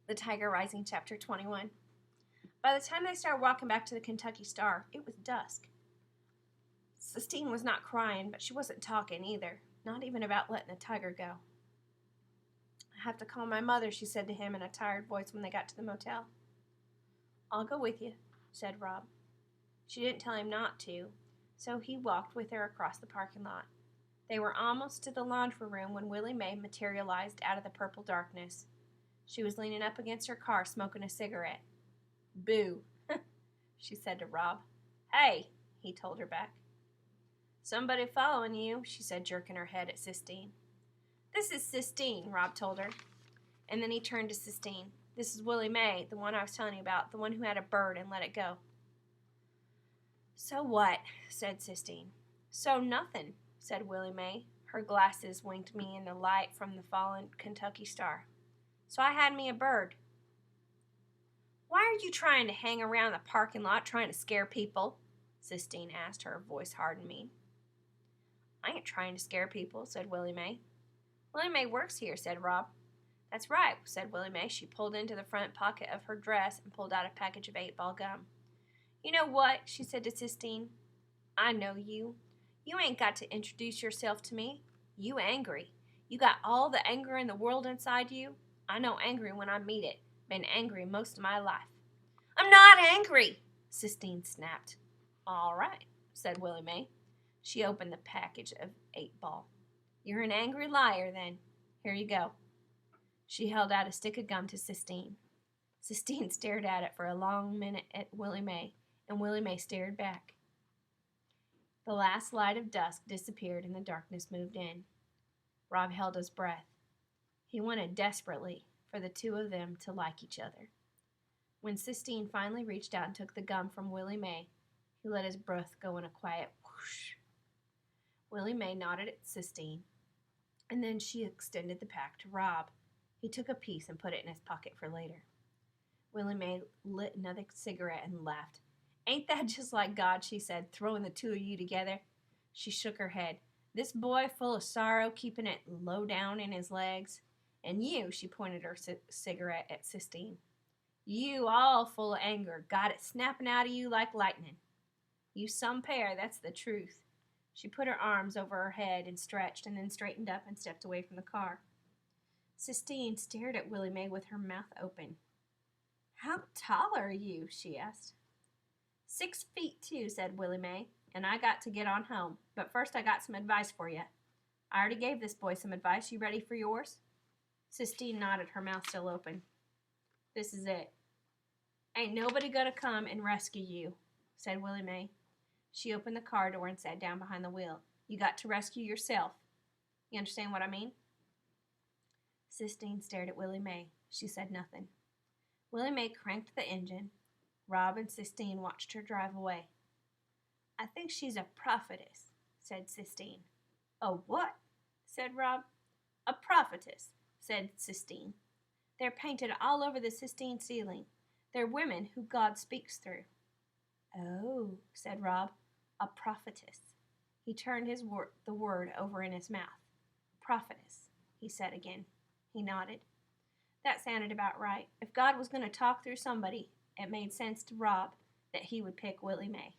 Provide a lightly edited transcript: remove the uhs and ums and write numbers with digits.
The Tiger Rising, Chapter 21. By the time they started walking back to the Kentucky Star, it was dusk. Sistine was not crying, but she wasn't talking either, not even about letting the tiger go. "I have to call my mother," she said to him in a tired voice when they got to the motel. "I'll go with you," said Rob. She didn't tell him not to, so he walked with her across the parking lot. They were almost to the laundry room when Willie Mae materialized out of the purple darkness. She was leaning up against her car, smoking a cigarette. "Boo," she said to Rob. "Hey," he told her back. "Somebody following you," she said, jerking her head at Sistine. "This is Sistine," Rob told her. And then he turned to Sistine. "This is Willie Mae, the one I was telling you about, the one who had a bird and let it go." "So what?" said Sistine. "So nothing," said Willie Mae. Her glasses winked me in the light from the fallen Kentucky Star. "So I had me a bird." "Why are you trying to hang around the parking lot trying to scare people?" Sistine asked, her voice hard and mean. "I ain't trying to scare people," said Willie Mae. "Willie Mae works here," said Rob. "That's right," said Willie Mae. She pulled into the front pocket of her dress and pulled out a package of 8-ball gum. "You know what?" she said to Sistine. "I know you. You ain't got to introduce yourself to me. You angry. You got all the anger in the world inside you. I know angry when I meet it. Been angry most of my life." "I'm not angry," Sistine snapped. "All right," said Willie Mae. She opened the package of 8-ball. "You're an angry liar, then. Here you go." She held out a stick of gum to Sistine. Sistine stared at it for a long minute at Willie Mae, and Willie Mae stared back. The last light of dusk disappeared and the darkness moved in. Rob held his breath. He wanted desperately for the two of them to like each other. When Sistine finally reached out and took the gum from Willie Mae, he let his breath go in a quiet whoosh. Willie Mae nodded at Sistine, and then she extended the pack to Rob. He took a piece and put it in his pocket for later. Willie Mae lit another cigarette and laughed. "Ain't that just like God?" she said, "throwing the two of you together." She shook her head. "This boy full of sorrow, keeping it low down in his legs. And you," she pointed her cigarette at Sistine. "You all full of anger, got it snapping out of you like lightning. You some pair, that's the truth." She put her arms over her head and stretched, and then straightened up and stepped away from the car. Sistine stared at Willie Mae with her mouth open. "How tall are you?" she asked. 6'2", said Willie Mae, "and I got to get on home. But first I got some advice for you. I already gave this boy some advice. You ready for yours?" Sistine nodded, her mouth still open. "This is it. Ain't nobody gonna come and rescue you," said Willie Mae. She opened the car door and sat down behind the wheel. "You got to rescue yourself. You understand what I mean?" Sistine stared at Willie Mae. She said nothing. Willie Mae cranked the engine. Rob and Sistine watched her drive away. "I think she's a prophetess," said Sistine. "A what?" said Rob. "A prophetess," said Sistine. "They're painted all over the Sistine ceiling. They're women who God speaks through." "Oh," said Rob. "A prophetess." He turned the word over in his mouth. "Prophetess," he said again. He nodded. That sounded about right. If God was going to talk through somebody, it made sense to Rob that he would pick Willie Mae.